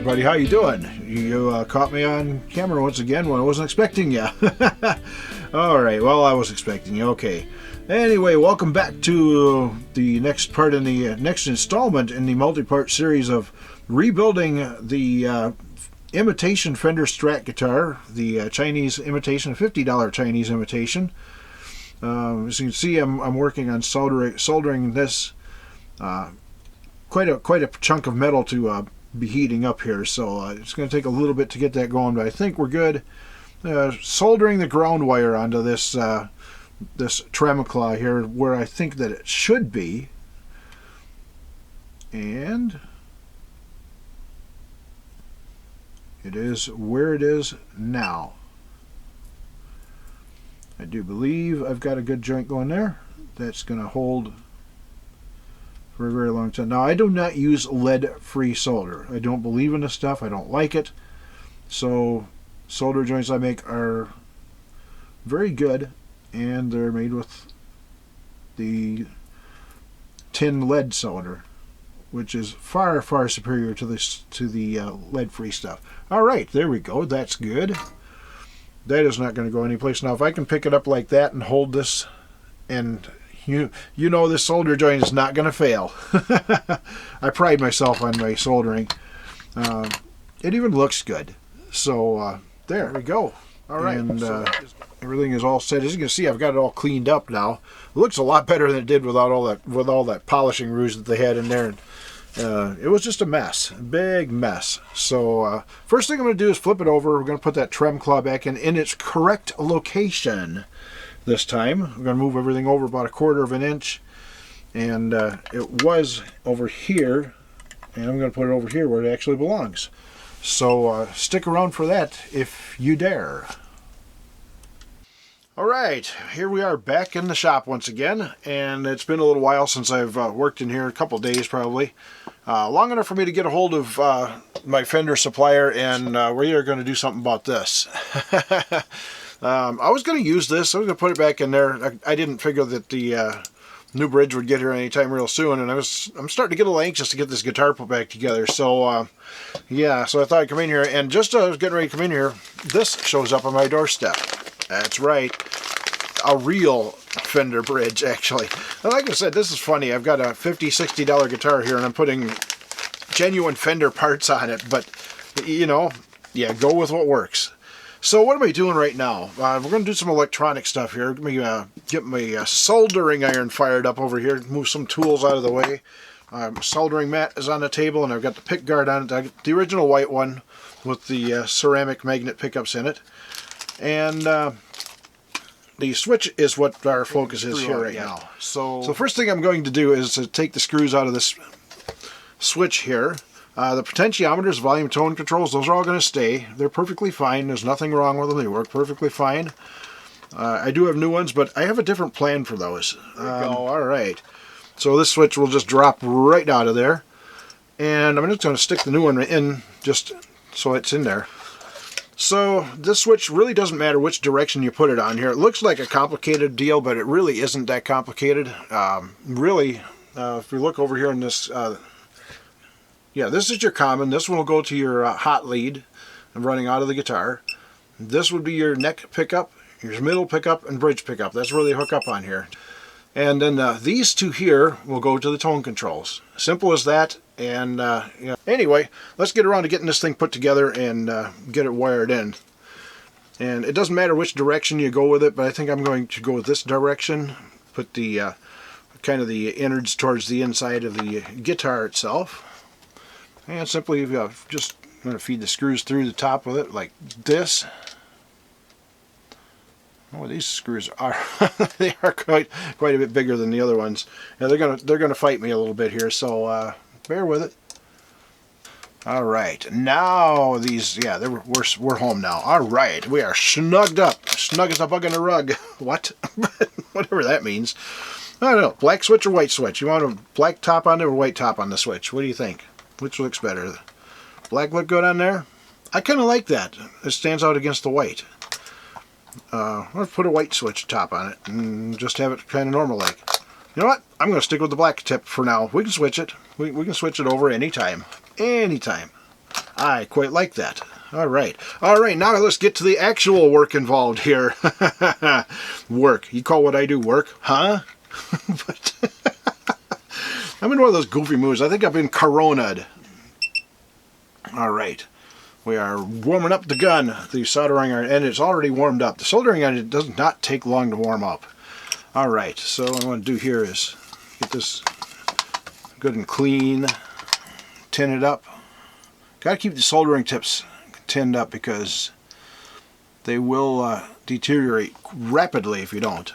everybody, how you doing? You caught me on camera once again when I wasn't expecting you. Alright, well, I was expecting you, okay. Anyway, welcome back to the next part in the next installment in the multi-part series of rebuilding the imitation Fender Strat guitar, the Chinese imitation, $50 Chinese imitation. As you can see, I'm working on soldering this quite a chunk of metal to be heating up here, so it's going to take a little bit to get that going, but I think we're good. Soldering the ground wire onto this this tremaclaw here where I think that it should be, and it is where it is now. I do believe I've got a good joint going there that's going to hold for a very long time. Now, I do not use lead-free solder. I don't believe in this stuff. I don't like it. So solder joints I make are very good, and they're made with the tin lead solder, which is far superior to the lead-free stuff. All right, there we go. That's good. That is not going to go anyplace. Now, if I can pick it up like that and hold this, and you know this solder joint is not going to fail. I pride myself on my soldering. It even looks good. So there we go. All right, and everything is all set. As you can see, I've got it all cleaned up now. It looks a lot better than it did without all that polishing rouge that they had in there. It was just a mess, a big mess. So first thing I'm going to do is flip it over. We're going to put that trem claw back in its correct location this time. We're going to move everything over about 1/4 of an inch, and it was over here, and I'm going to put it over here where it actually belongs. So stick around for that if you dare. Alright, here we are back in the shop once again, and it's been a little while since I've worked in here, a couple days probably. Long enough for me to get a hold of my Fender supplier, and we are going to do something about this. I was going to use this, I was going to put it back in there. I didn't figure that the new bridge would get here anytime real soon, and I'm starting to get a little anxious to get this guitar put back together. So yeah, so I thought I'd come in here, and just as I was getting ready to come in here, this shows up on my doorstep. That's right, a real Fender bridge, actually. And like I said, this is funny. I've got a $50, $60 guitar here, and I'm putting genuine Fender parts on it, but you know, yeah, go with what works. So what am I doing right now? We're going to do some electronic stuff here. Let me get my soldering iron fired up over here, move some tools out of the way. Soldering mat is on the table, and I've got the pick guard on it. I got the original white one with the ceramic magnet pickups in it. And the switch is what our focus is here right now. So the first thing I'm going to do is to take the screws out of this switch here. The potentiometers, volume, tone controls, those are all going to stay. They're perfectly fine. There's nothing wrong with them. They work perfectly fine. I do have new ones, but I have a different plan for those. All right. So this switch will just drop right out of there. And I'm just going to stick the new one in just so it's in there. So this switch really doesn't matter which direction you put it on here. It looks like a complicated deal, but it really isn't that complicated. Really, if you look over here in this, yeah, this is your common. This one will go to your hot lead running out of the guitar. This would be your neck pickup, your middle pickup, and bridge pickup. That's where they hook up on here. And then these two here will go to the tone controls. Simple as that. And yeah. Anyway, let's get around to getting this thing put together and get it wired in. And it doesn't matter which direction you go with it, but I think I'm going to go with this direction. Put the kind of the innards towards the inside of the guitar itself. And simply just going to feed the screws through the top with it like this. Oh, these screws are they are quite a bit bigger than the other ones. Yeah, they're gonna fight me a little bit here, so bear with it. All right, now these, yeah, we're home now. All right, we are snugged up, snug as a bug in a rug. What? Whatever that means. I don't know. Black switch or white switch? You want a black top on there or white top on the switch? What do you think? Which looks better? Black look good on there? I kind of like that. It stands out against the white. I'll put a white switch top on it and just have it kind of normal like. You know what? I'm going to stick with the black tip for now. We can switch it. We can switch it over anytime. Anytime. I quite like that. All right, now let's get to the actual work involved here. Work. You call what I do work, huh? But I'm in one of those goofy moods. I think I've been corona'd. All right. We are warming up the gun, the soldering iron, and it's already warmed up. The soldering iron, it does not take long to warm up. All right, so what I want to do here is get this good and clean, tin it up. Got to keep the soldering tips tinned up because they will deteriorate rapidly if you don't.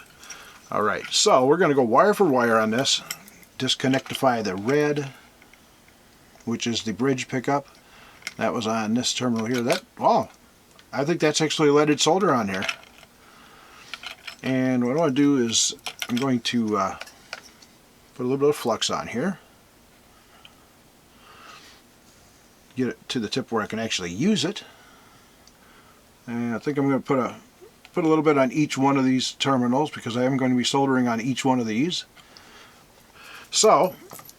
All right, so we're going to go wire for wire on this. Disconnectify the red, which is the bridge pickup. That was on this terminal here. I think that's actually leaded solder on here. And what I want to do is I'm going to put a little bit of flux on here. Get it to the tip where I can actually use it. And I think I'm going to put a little bit on each one of these terminals because I am going to be soldering on each one of these. So,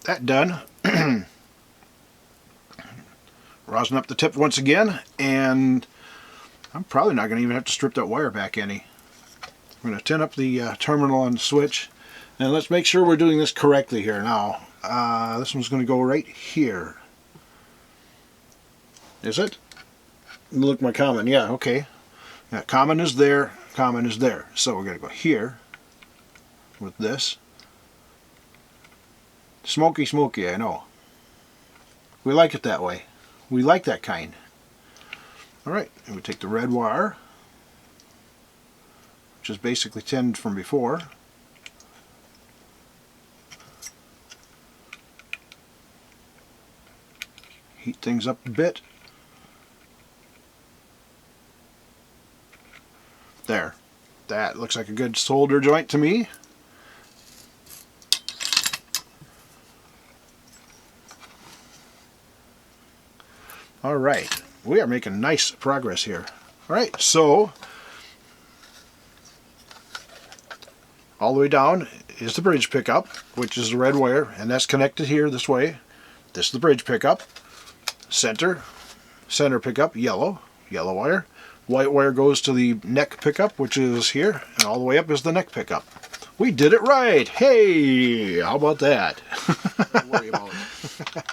that done. Rosin up the tip once again, and I'm probably not going to even have to strip that wire back any. I'm going to tin up the terminal on the switch, and let's make sure we're doing this correctly here now. This one's going to go right here. Is it? Look, my common. Yeah, okay. Yeah, common is there. Common is there. So we're going to go here with this. Smoky, smoky, I know. We like it that way. We like that kind. Alright, and we take the red wire, which is basically tinned from before. Heat things up a bit. There. That looks like a good solder joint to me. Alright, we are making nice progress here. Alright, so all the way down is the bridge pickup, which is the red wire, and that's connected here this way. This is the bridge pickup. Center pickup, yellow wire. White wire goes to the neck pickup, which is here, and all the way up is the neck pickup. We did it right! Hey! How about that? Don't worry about it.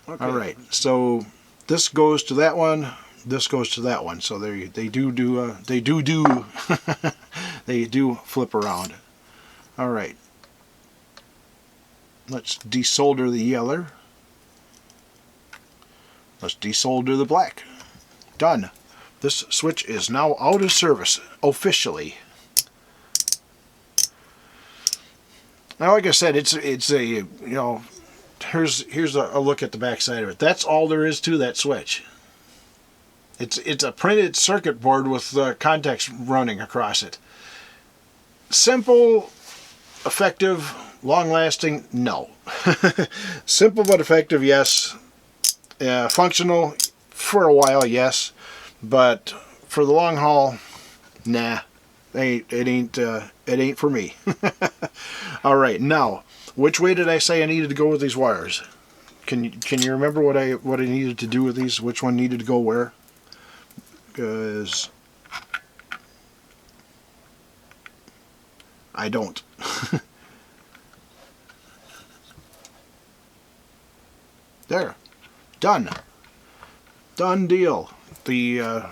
Okay. Alright, so this goes to that one, this goes to that one. So they do they do flip around. All right. Let's desolder the yellow. Let's desolder the black. Done. This switch is now out of service officially. Now, like I said, it's a, you know, here's a look at the back side of it. That's all there is to that switch. It's a printed circuit board with contacts running across it. Simple, effective, long-lasting, no. Simple but effective, yes. Functional for a while, yes. But for the long haul, nah. It ain't for me. All right, now, which way did I say I needed to go with these wires? Can you remember what I needed to do with these? Which one needed to go where? Because I don't. There, done. Done deal. The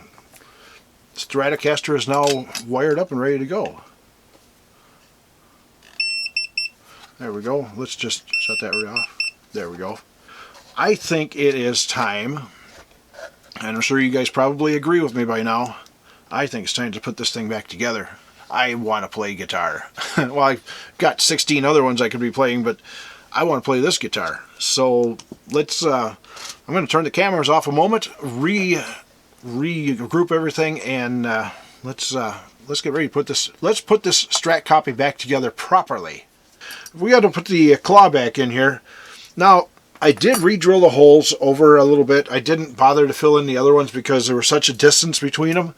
Stratocaster is now wired up and ready to go. There we go. Let's just shut that right off. There we go. I think it is time, and I'm sure you guys probably agree with me by now, I think it's time to put this thing back together. I want to play guitar. Well, I've got 16 other ones I could be playing, but I want to play this guitar. So let's, I'm going to turn the cameras off a moment, regroup everything, and let's get ready to put this, let's put this Strat Copy back together properly. We got to put the claw back in here. Now, I did re-drill the holes over a little bit. I didn't bother to fill in the other ones because there was such a distance between them.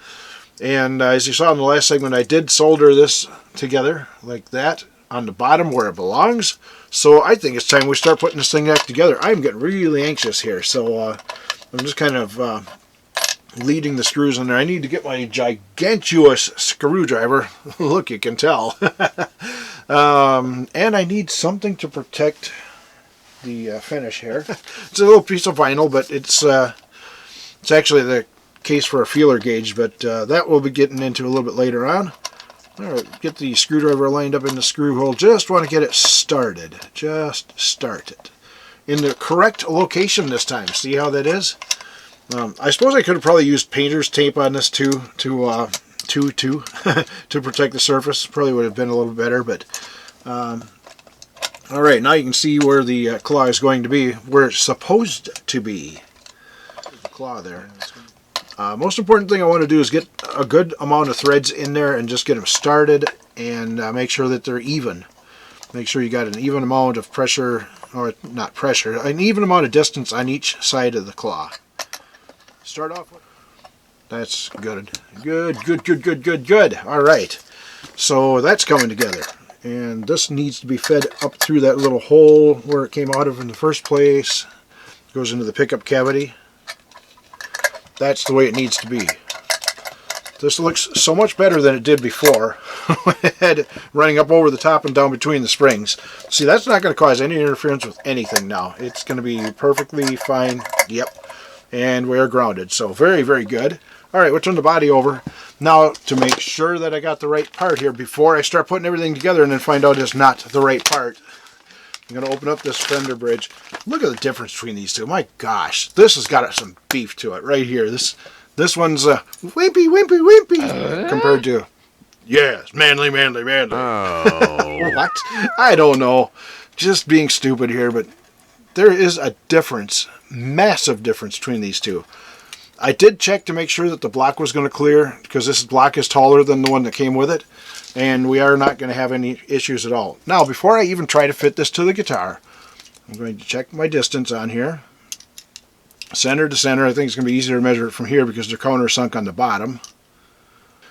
And as you saw in the last segment, I did solder this together like that on the bottom where it belongs. So I think it's time we start putting this thing back together. I'm getting really anxious here. So I'm just kind of leading the screws in there. I need to get my gigantuous screwdriver. Look, you can tell. And I need something to protect the finish here. It's a little piece of vinyl, but it's actually the case for a feeler gauge, but that we'll be getting into a little bit later on. All right, get the screwdriver lined up in the screw hole. Just want to get it started. Just start it in the correct location this time. See how that is? I suppose I could have probably used painter's tape on this too to protect the surface. Probably would have been a little better, but all right, now you can see where the claw is going to be, where it's supposed to be. There's the claw there. Most important thing I want to do is get a good amount of threads in there and just get them started and make sure that they're even. Make sure you got an even amount of pressure, or not pressure, an even amount of distance on each side of the claw. Start off with. That's good. Good. All right. So that's coming together. And this needs to be fed up through that little hole where it came out of in the first place. Goes into the pickup cavity. That's the way it needs to be. This looks so much better than it did before. Had it running up over the top and down between the springs. See, that's not going to cause any interference with anything now. It's going to be perfectly fine. Yep. And we're grounded. So very, very good. All right, we'll turn the body over. Now, to make sure that I got the right part here before I start putting everything together and then find out it's not the right part, I'm going to open up this fender bridge. Look at the difference between these two. My gosh, this has got some beef to it right here. This one's wimpy compared to, yes, manly. Oh. What? I don't know. Just being stupid here, but there is a difference, massive difference between these two. I did check to make sure that the block was going to clear, because this block is taller than the one that came with it, and we are not going to have any issues at all. Now, before I even try to fit this to the guitar, I'm going to check my distance on here. Center to center. I think it's going to be easier to measure it from here because they're countersunk on the bottom.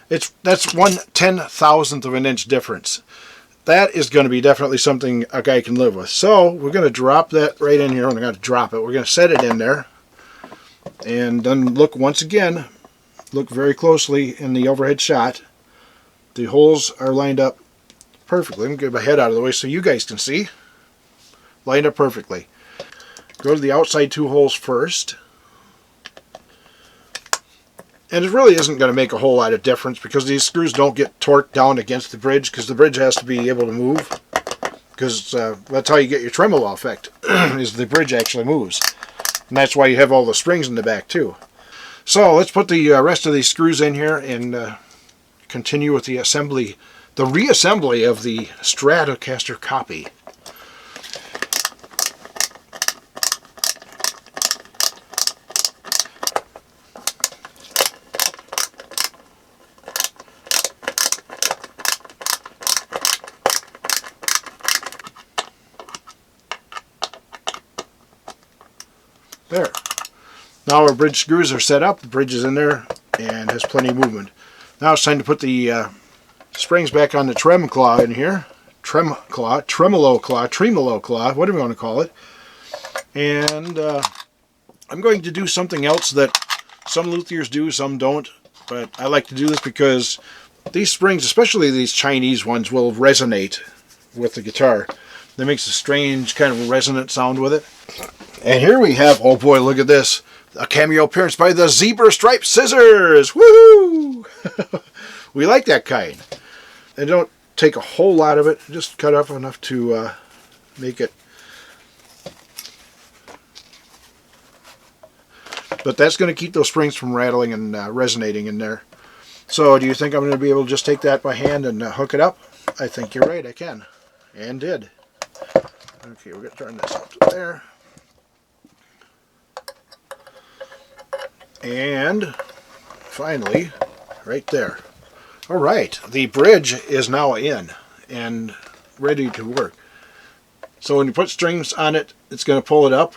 That's 1/10,000th of an inch difference. That is going to be definitely something a guy can live with. So we're going to drop that right in here. I'm going to drop it. We're going to set it in there. And then look once again, look very closely in the overhead shot. The holes are lined up perfectly. Let me get my head out of the way so you guys can see. Lined up perfectly. Go to the outside two holes first. And it really isn't going to make a whole lot of difference because these screws don't get torqued down against the bridge, because the bridge has to be able to move. Because that's how you get your tremolo effect, is the bridge actually moves. And that's why you have all the springs in the back too. So let's put the rest of these screws in here and continue with the assembly, the reassembly of the Strat Copy. There. Now our bridge screws are set up. The bridge is in there and has plenty of movement. Now it's time to put the springs back on the trem claw in here. Tremolo claw, whatever you want to call it. And I'm going to do something else that some luthiers do, some don't. But I like to do this because these springs, especially these Chinese ones, will resonate with the guitar. That makes a strange kind of resonant sound with it. And here we have, oh boy, look at this. A cameo appearance by the Zebra Stripe Scissors. Woohoo! We like that kind. And don't take a whole lot of it. Just cut up enough to make it. But that's going to keep those springs from rattling and resonating in there. So do you think I'm going to be able to just take that by hand and hook it up? I think you're right, I can. And did. Okay, we're going to turn this up to there. And finally, right there. All right, the bridge is now in and ready to work. So when you put strings on it, it's going to pull it up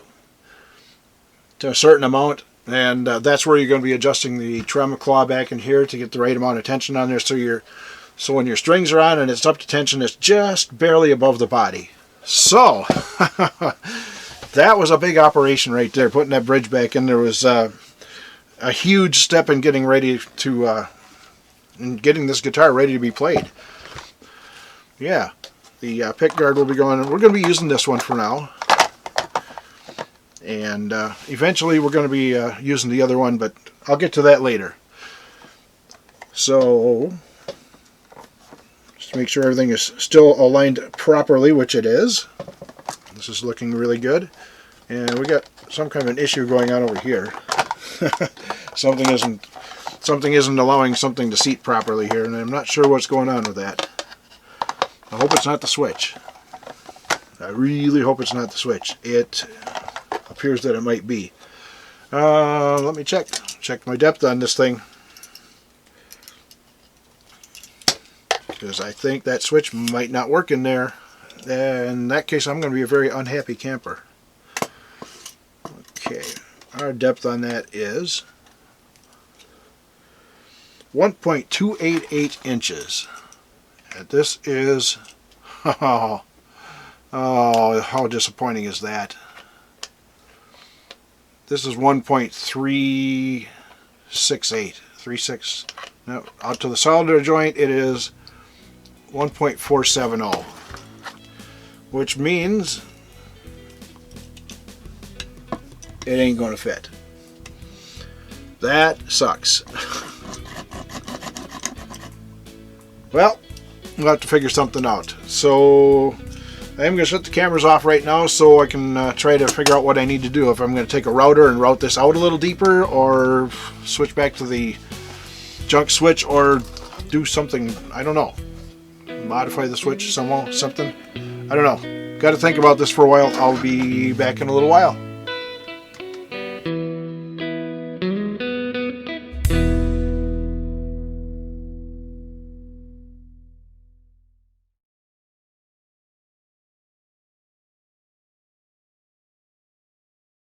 to a certain amount, and that's where you're going to be adjusting the trem claw back in here to get the right amount of tension on there. So when your strings are on and it's up to tension, it's just barely above the body. So that was a big operation right there. Putting that bridge back in there was a huge step in getting ready to in getting this guitar ready to be played. Yeah, the pick guard will be going. We're going to be using this one for now, and eventually we're going to be using the other one, but I'll get to that later. So just make sure everything is still aligned properly, which it is. This is looking really good, and we got some kind of an issue going on over here. something isn't allowing something to seat properly here, and I'm not sure what's going on with that. I hope it's not the switch. I really hope it's not the switch. It appears that it might be. Let me check my depth on this thing, because I think that switch might not work in there. In that case, I'm going to be a very unhappy camper. Okay, our depth on that is 1.288 inches. And this is, oh, how disappointing is that? This is 1.368. No, out to the solder joint it is 1.470, which means it ain't going to fit. That sucks. Well, we'll have to figure something out. So I am going to shut the cameras off right now so I can try to figure out what I need to do. If I'm going to take a router and route this out a little deeper, or switch back to the junk switch, or do something, I don't know. Modify the switch somehow, something. I don't know. Got to think about this for a while. I'll be back in a little while.